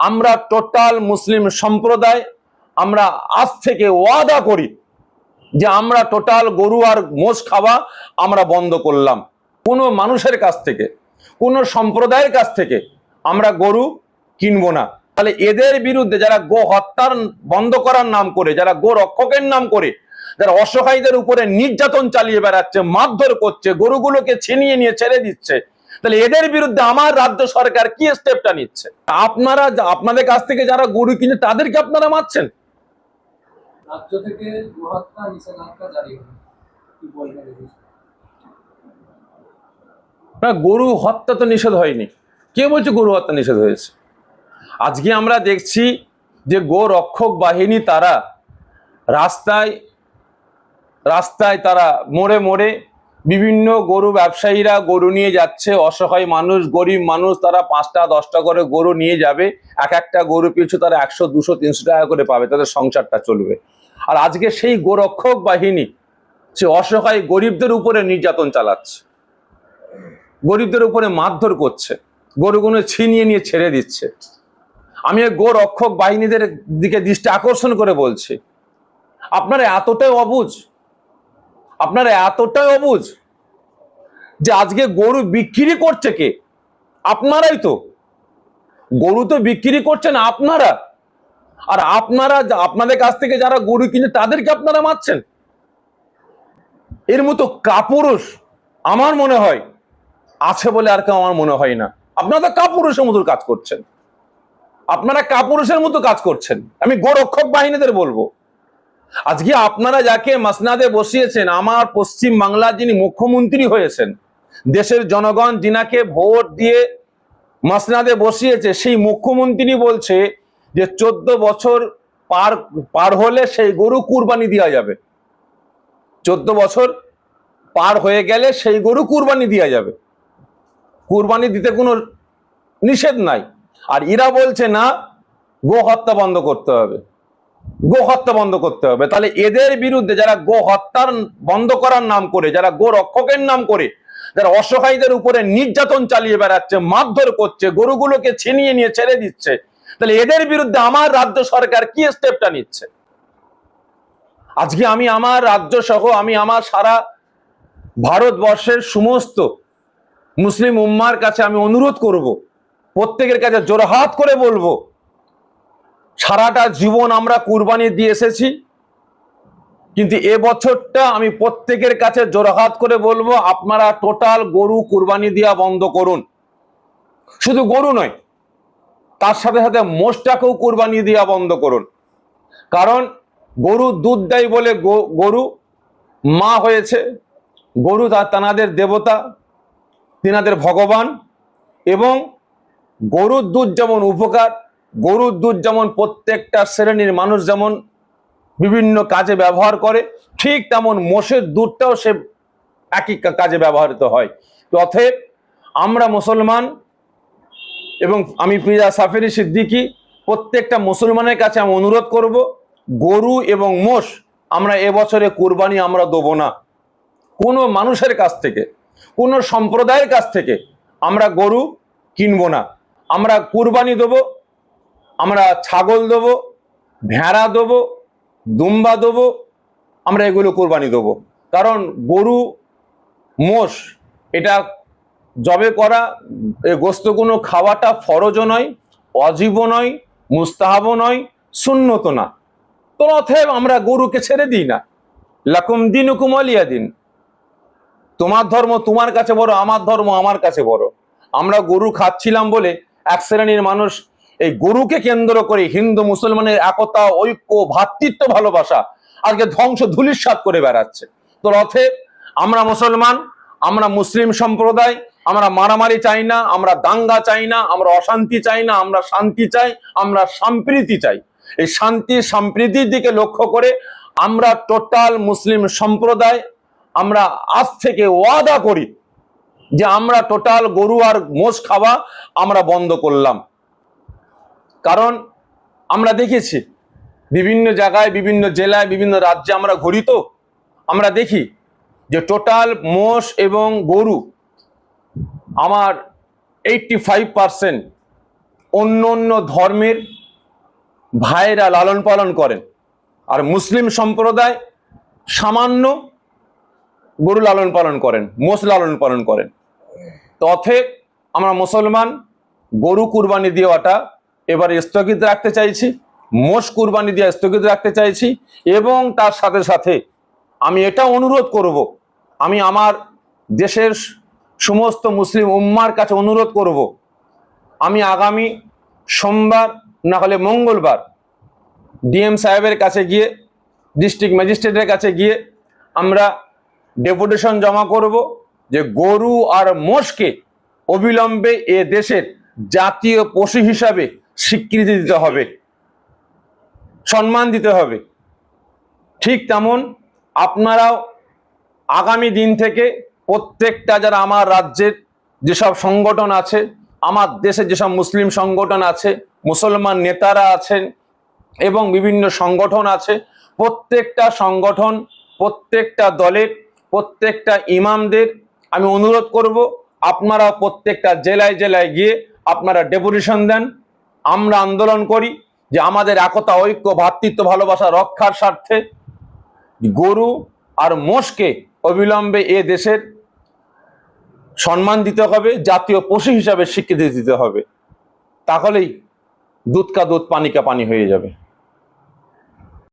আমরা টোটাল মুসলিম সম্প্রদায় আমরা আজ থেকে ওয়াদা করি যে আমরা টোটাল গরু আর মোষ খাওয়া আমরা বন্ধ করলাম। কোনো মানুষের কাছ থেকে, কোনো সম্প্রদায়ের কাছ থেকে আমরা গরু কিনবো না। তাহলে এদের বিরুদ্ধে যারা গো হত্যার বন্ধ করার নাম করে, যারা গো রক্ষকের নাম করে, যারা অসহায়দের উপরে নির্যাতন চালিয়ে বেড়াচ্ছে, মারধর করছে, গরুগুলোকে ছিনিয়ে নিয়ে ছেড়ে দিচ্ছে, তাহলে এদের বিরুদ্ধে আমার রাজ্য সরকার কি স্টেপটা নিচ্ছে? আপনারা আপনাদের কাছ থেকে যারা গরু কিনে তাদেরকে আপনারা মারছেন। রাজ্য থেকে গোহত্যা নিষেধাজ্ঞা জারি হলো, কি বলবেন? না, গরু হত্যা তো নিষেধ হয়নি। কে বলছে গরু হত্যা নিষেধ হয়েছে? আজকে আমরা দেখছি যে গো রক্ষক বাহিনী তারা রাস্তায় রাস্তায় তারা মোড়ে মোড়ে বিভিন্ন গরু ব্যবসায়ীরা গরু নিয়ে যাচ্ছে, অসহায় মানুষ, গরিব মানুষ, তারা 5টা 10টা করে গরু নিয়ে যাবে, এক একটা গরু পিছু তারা 100 200 300 টাকা করে পাবে, তাদের সংসারটা চলবে। আর আজকে সেই গোরক্ষক বাহিনী সে অসহায় গরিবদের উপরে নির্যাতন চালাচ্ছে, গরিবদের উপরে মারধর করছে, গরুগুলো ছিনিয়ে নিয়ে ছেড়ে দিচ্ছে। আমি গো রক্ষক বাহিনীদের দিকে দৃষ্টি আকর্ষণ করে বলছি, আপনারা এতটাই অবুঝ, আপনারা এতটাই অবুঝ যে আজকে গরু বিক্রি করছে কে? আপনারাই তো। গরু তো বিক্রি করছেন আপনারা, আর আপনারা আপনাদের কাছ থেকে যারা গরু কিনে তাদেরকে আপনারা মারছেন। এর মতো কাপুরুষ আমার মনে হয় আছে বলে আর কেউ আমার মনে হয় না। আপনারা তো কাপুরুষের মতো কাজ করছেন, আপনারা কাপুরুষের মতো কাজ করছেন। আমি গোরক্ষক বাহিনীদের বলবো, আজকে আপনারা যাকে মাসনাদে বসিয়েছেন, আমার পশ্চিম বাংলার যিনি মুখ্যমন্ত্রী হয়েছেন, দেশের জনগণ যিনাকে ভোট দিয়ে মাসনাদে বসিয়েছে, সেই মুখ্যমন্ত্রী বলছে যে 14 বছর পার হলে সেই গরু কুরবানি দেওয়া যাবে। 14 বছর পার হয়ে গেলে সেই গরু কুরবানি দেওয়া যাবে, কুরবানি দিতে কোনো নিষেধ নাই। আর এরা বলছে না, গো হত্যা বন্ধ করতে হবে, গো হত্যা বন্ধ করতে হবে। তাহলে এদের বিরুদ্ধে যারা গো হত্যার বন্ধ করার নাম করে, যারা গো রক্ষকের নাম করে, যারা অসহায়দের উপরে নির্যাতন চালিয়ে বেড়াচ্ছে, মারধর করছে, গরুগুলোকে ছিনিয়ে নিয়ে ছেড়ে দিচ্ছে, তাহলে এদের বিরুদ্ধে আমার রাজ্য সরকার কি স্টেপটা নিচ্ছে? আজকে আমি আমার রাজ্য সহ আমি আমার সারা ভারতবর্ষের সমস্ত মুসলিম উম্মার কাছে আমি অনুরোধ করব, প্রত্যেকের কাছে জোরহাত করে বলবো, সারাটা জীবন আমরা কুরবানি দিয়ে এসেছি, কিন্তু এবছরটা আমি প্রত্যেকের কাছে জোরহাত করে বলবো, আপনারা টোটাল গরু কুরবানি দেওয়া বন্ধ করুন। শুধু গরু নয়, তার সাথে সাথে মোষটাকেও কুরবানি দেওয়া বন্ধ করুন। কারণ গরু দুধ দেয় বলে গরু মা হয়েছে, গরু তানাদের দেবতা, তিনাদের ভগবান। এবং গরুর দুধ যেমন উপকার, গরুর দুধ যেমন প্রত্যেকটা শ্রেণীর মানুষ যেমন বিভিন্ন কাজে ব্যবহার করে, ঠিক তেমন মোষের দুধটাও সে একই কাজে ব্যবহৃত হয়। তো অতএব আমরা মুসলমান, এবং আমি পিজা সাফেরি সিদ্দিকী প্রত্যেকটা মুসলমানের কাছে আমি অনুরোধ করব, গরু এবং মোষ আমরা এবছরে কুরবানি আমরা দেবো না। কোনো মানুষের কাছ থেকে, কোনো সম্প্রদায়ের কাছ থেকে আমরা গরু কিনবো না। আমরা কুরবানি দেবো, আমরা ছাগল দেবো, ভেড়া দেবো, দুম্বা দেবো, আমরা এগুলো কুরবানি দেবো। কারণ গরু মোষ এটা জবে করা, এই গোস্তগুলো খাওয়াটা ফরজও নয়, অজীবও নয়, মুস্তাহাবও নয়, সুন্নত না। তো অতএব আমরা গরুকে ছেড়ে দিই না। লাকুম দিনুকুম ওয়ালিয়া দিন, তোমার ধর্ম তোমার কাছে বড়, আমার ধর্ম আমার কাছে বড়। আমরা গরু খাচ্ছিলাম বলে এক শ্রেণীর মানুষ এই গরুকে কেন্দ্র করে হিন্দু মুসলমানের একতা, ঐক্য, ভ্রাতৃত্ব, ভালোবাসা আজকে ধ্বংস ধূলিসাৎ করে বেড়াচ্ছে। তো অতএব আমরা মুসলমান, আমরা মুসলিম সম্প্রদায়, আমরা মারামারি চাই না, আমরা দাঙ্গা চাই না, আমরা অশান্তি চাই না, আমরা শান্তি চাই, আমরা সম্প্রীতি চাই। এই শান্তি সম্প্রীতির দিকে লক্ষ্য করে আমরা টোটাল মুসলিম সম্প্রদায় আমরা আজ থেকে ওয়াদা করি যে আমরা টোটাল গরু আর মোষ খাওয়া আমরা বন্ধ করলাম। কারণ আমরা দেখেছি বিভিন্ন জায়গায়, বিভিন্ন জেলায়, বিভিন্ন রাজ্যে আমরা ঘুরি, তো আমরা দেখি যে টোটাল মোষ এবং গরু আমার 85% অন্য অন্য ধর্মের ভাইরা লালন পালন করেন, আর মুসলিম সম্প্রদায় সামান্য গরু লালন পালন করেন, মোষ লালন পালন করেন। তথে আমরা মুসলমান গরু কুরবানি দেওয়াটা এবারে স্থগিত রাখতে চাইছি, মোষ কুরবানি দিয়ে স্থগিত রাখতে চাইছি। এবং তার সাথে সাথে আমি এটা অনুরোধ করব, আমি আমার দেশের সমস্ত মুসলিম উম্মার কাছে অনুরোধ করব, আমি আগামী সোমবার না হলে মঙ্গলবার ডিএম সাহেবের কাছে গিয়ে, ডিস্ট্রিক্ট ম্যাজিস্ট্রেটের কাছে গিয়ে আমরা ডেপুটেশন জমা করব যে গরু আর মোষকে অবিলম্বে এ দেশের জাতীয় পশু হিসাবে স্বীকৃতি দিতে হবে, সম্মান দিতে হবে। ঠিক তেমন আপনারাও আগামী দিন থেকে প্রত্যেকটা যারা আমার রাজ্যের যেসব সংগঠন আছে, আমার দেশে যেসব মুসলিম সংগঠন আছে, মুসলমান নেতারা আছেন এবং বিভিন্ন সংগঠন আছে, প্রত্যেকটা সংগঠন, প্রত্যেকটা দলের, প্রত্যেকটা ইমামদের আমি অনুরোধ করব, আপনারা প্রত্যেকটা জেলায় জেলায় গিয়ে আপনারা ডেপুটেশন দেন, আমরা আন্দোলন করি যে আমাদের একতা, ঐক্য, ভ্রাতৃত্ব, ভালোবাসা রক্ষার স্বার্থে গরু আর মোষকে অবিলম্বে এ দেশের সম্মান দিতে হবে, জাতীয় পশু হিসাবে স্বীকৃতি দিতে হবে। তাহলেই দুধ কা দুধ, পানি কা পানি হয়ে যাবে।